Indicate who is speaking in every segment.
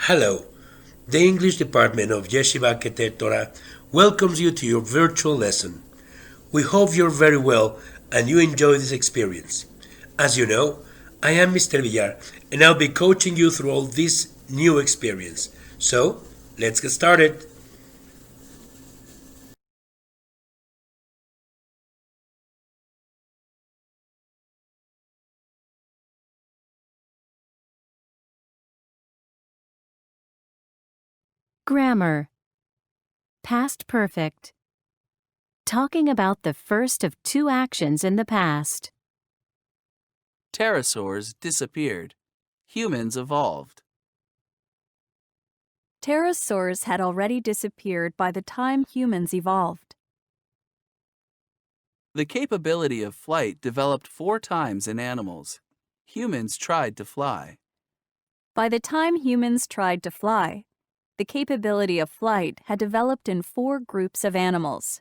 Speaker 1: Hello. The English department of Yeshiva Keter Torah welcomes you to your virtual lesson. We hope you're very well and you enjoy this experience. As you know, I am Mr. Villar and I'll be coaching you through all this new experience. So, let's get started.
Speaker 2: Grammar. Past perfect. Talking about the first of two actions in the past.
Speaker 3: Pterosaurs disappeared. Humans evolved.
Speaker 4: Pterosaurs had already disappeared by the time humans evolved.
Speaker 3: The capability of flight developed 4 times in animals. Humans tried to fly.
Speaker 4: By the time humans tried to fly, the capability of flight had developed in 4 groups of animals.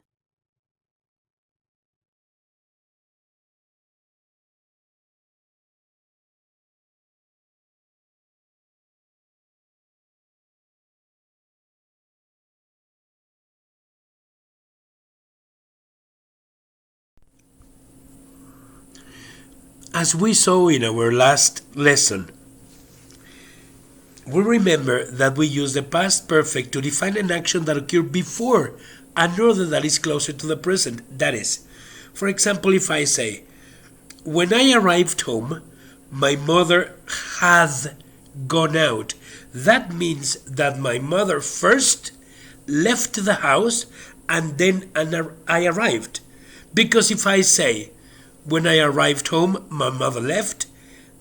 Speaker 1: As we saw in our last lesson, we remember that we use the past perfect to define an action that occurred before another that is closer to the present. That is, for example, if I say, when I arrived home, my mother had gone out. That means that my mother first left the house and then I arrived. Because if I say, when I arrived home, my mother left,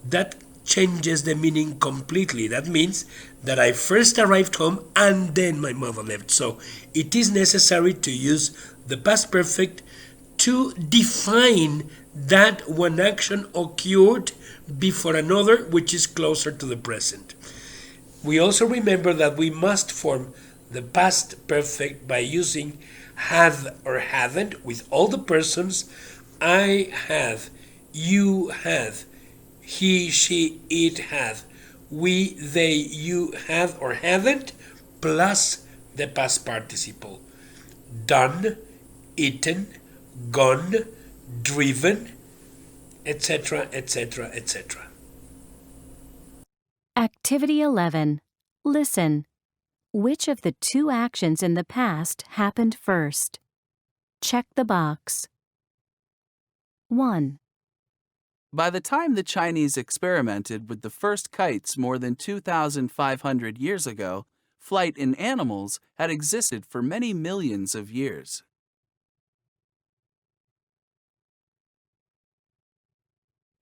Speaker 1: that changes the meaning completely. That means that I first arrived home and then my mother left. So it is necessary to use the past perfect to define that one action occurred before another which is closer to the present. We also remember that we must form the past perfect by using have or haven't with all the persons. I have, you have, he, she, it have, we, they, you have or haven't, plus the past participle. Done, eaten, gone, driven, etc., etc., etc.
Speaker 2: Activity 11. Listen. Which of the two actions in the past happened first? Check the box. 1.
Speaker 3: By the time the Chinese experimented with the first kites more than 2,500 years ago, flight in animals had existed for many millions of years.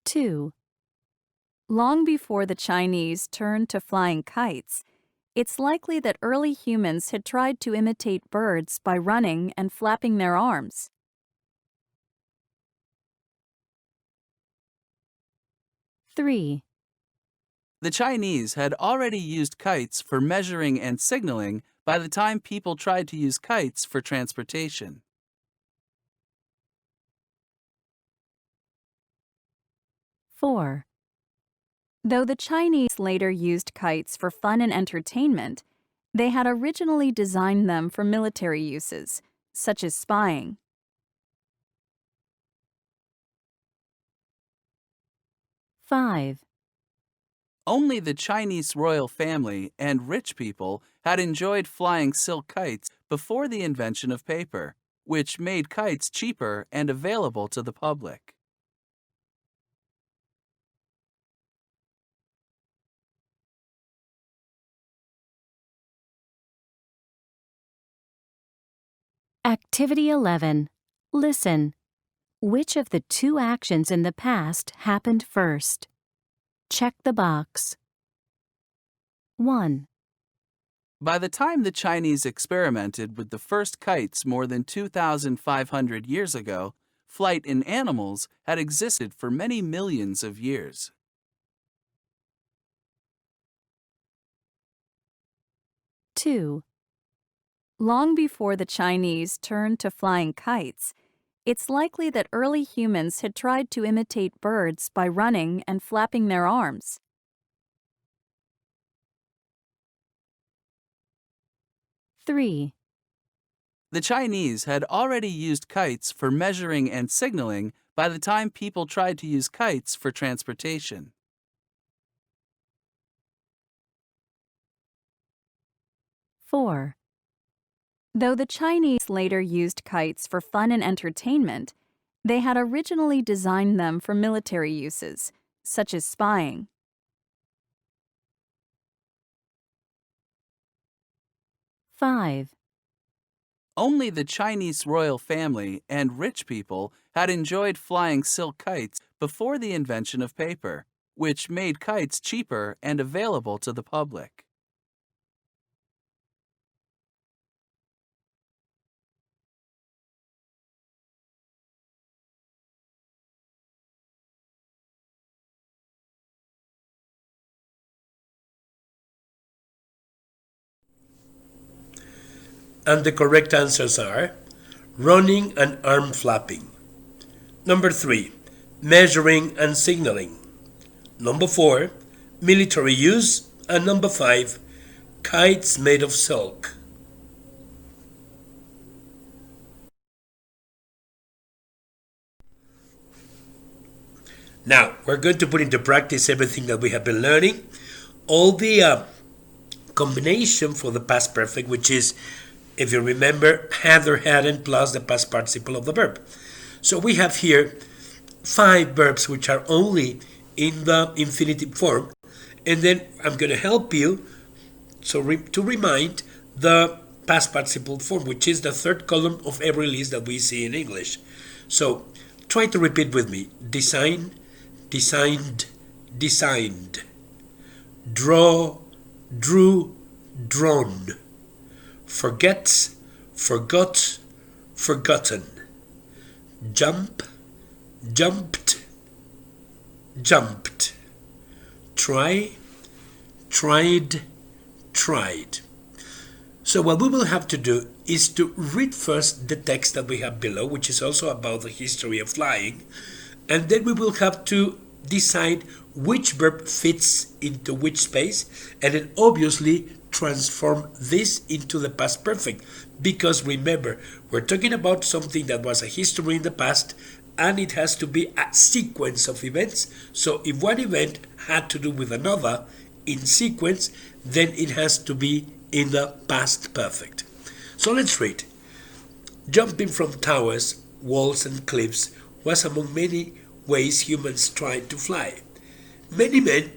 Speaker 2: 2.
Speaker 4: Long before the Chinese turned to flying kites, it's likely that early humans had tried to imitate birds by running and flapping their arms.
Speaker 2: 3.
Speaker 3: The Chinese had already used kites for measuring and signaling by the time people tried to use kites for transportation.
Speaker 2: 4.
Speaker 4: Though the Chinese later used kites for fun and entertainment, they had originally designed them for military uses, such as spying.
Speaker 2: 5.
Speaker 3: Only the Chinese royal family and rich people had enjoyed flying silk kites before the invention of paper, which made kites cheaper and available to the public.
Speaker 2: Activity 11. Listen. Which of the two actions in the past happened first? Check the box. 1.
Speaker 3: By the time the Chinese experimented with the first kites more than 2,500 years ago, flight in animals had existed for many millions of years.
Speaker 2: 2.
Speaker 4: Long before the Chinese turned to flying kites, it's likely that early humans had tried to imitate birds by running and flapping their arms.
Speaker 2: 3.
Speaker 3: The Chinese had already used kites for measuring and signaling by the time people tried to use kites for transportation.
Speaker 2: 4.
Speaker 4: Though the Chinese later used kites for fun and entertainment, they had originally designed them for military uses, such as spying.
Speaker 2: 5.
Speaker 3: Only the Chinese royal family and rich people had enjoyed flying silk kites before the invention of paper, which made kites cheaper and available to the public.
Speaker 1: And the correct answers are running and arm flapping. Number 3, measuring and signaling. Number 4, military use. And number 5, kites made of silk. Now, we're going to put into practice everything that we have been learning. All the combination for the past perfect, which is, if you remember, had or hadn't plus the past participle of the verb. So we have here 5 verbs which are only in the infinitive form, and then I'm going to help you to remind the past participle form, which is the third column of every list that we see in English. So try to repeat with me: design, designed, designed; draw, drew, drawn; forget, forgot, forgotten; jump, jumped, jumped; try, tried, tried. So what we will have to do is to read first the text that we have below, which is also about the history of flying, and then we will have to decide which verb fits into which space, and then obviously transform this into the past perfect, because remember, we're talking about something that was a history in the past, and it has to be a sequence of events. So if one event had to do with another in sequence, then it has to be in the past perfect. So let's read. Jumping from towers, walls, and cliffs was among many ways humans tried to fly. Many men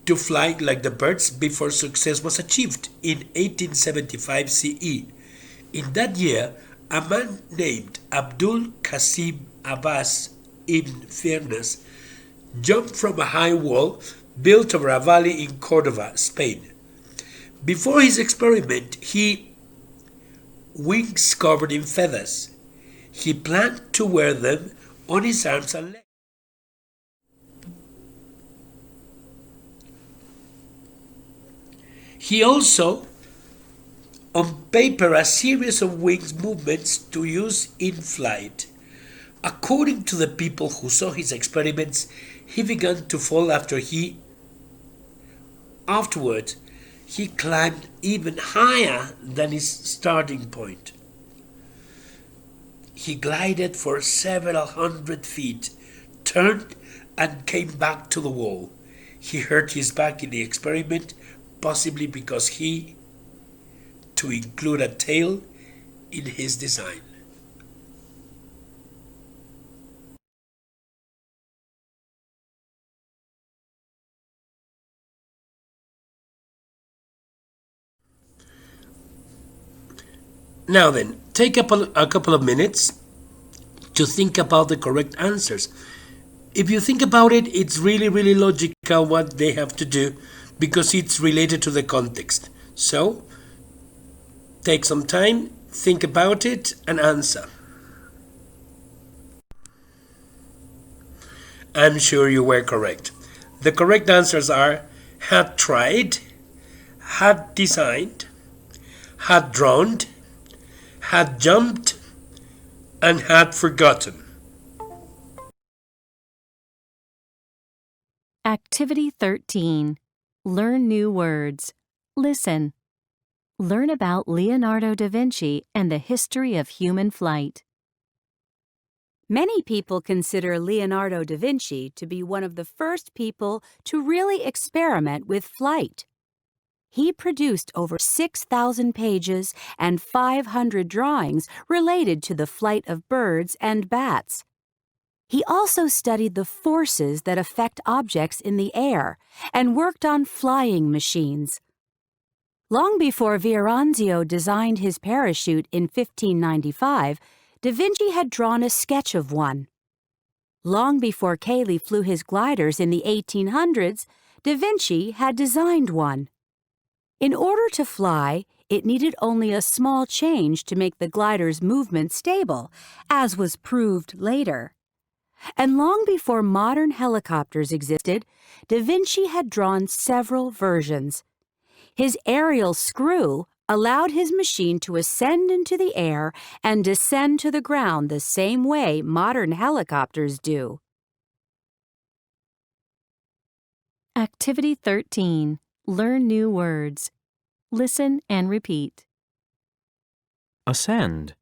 Speaker 1: to fly like the birds before success was achieved in 1875 CE. In that year, a man named Abdul Qasim Abbas ibn Firnas jumped from a high wall built over a valley in Cordova, Spain. Before his experiment, he wings covered in feathers. He planned to wear them on his arms and legs. He also, on paper, a series of wings movements to use in flight. According to the people who saw his experiments, he began to fall afterward he climbed even higher than his starting point. He glided for several hundred feet, turned, and came back to the wall. He hurt his back in the experiment, possibly because to include a tail in his design. Now then, take a couple of minutes to think about the correct answers. If you think about it, it's really, really logical what they have to do because it's related to the context. So, take some time, think about it, and answer. I'm sure you were correct. The correct answers are had tried, had designed, had drawn, had jumped, and had forgotten.
Speaker 2: Activity 13. Learn new words. Listen. Learn about Leonardo da Vinci and the history of human flight.
Speaker 5: Many people consider Leonardo da Vinci to be one of the first people to really experiment with flight. He produced over 6,000 pages and 500 drawings related to the flight of birds and bats. He also studied the forces that affect objects in the air and worked on flying machines. Long before Viaranzio designed his parachute in 1595, Da Vinci had drawn a sketch of one. Long before Cayley flew his gliders in the 1800s, Da Vinci had designed one. In order to fly, it needed only a small change to make the glider's movement stable, as was proved later. And long before modern helicopters existed, Da Vinci had drawn several versions. His aerial screw allowed his machine to ascend into the air and descend to the ground the same way modern helicopters do.
Speaker 2: Activity 13. Learn new words. Listen and repeat.
Speaker 6: Ascend.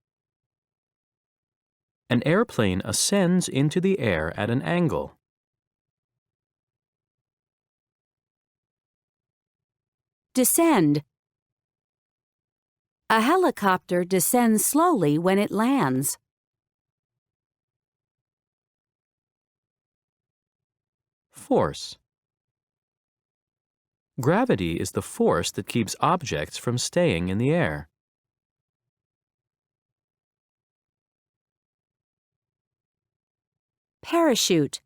Speaker 6: An airplane ascends into the air at an angle.
Speaker 5: Descend. A helicopter descends slowly when it lands.
Speaker 6: Force. Gravity is the force that keeps objects from staying in the air.
Speaker 5: Parachute.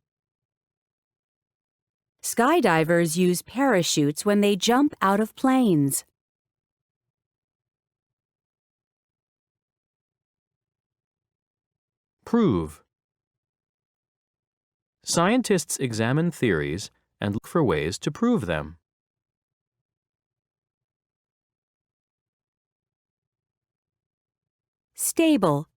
Speaker 5: Skydivers use parachutes when they jump out of planes.
Speaker 6: Prove. Scientists examine theories and look for ways to prove them.
Speaker 5: Stable.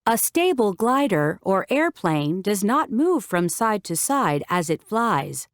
Speaker 5: A stable glider or airplane does not move from side to side as it flies.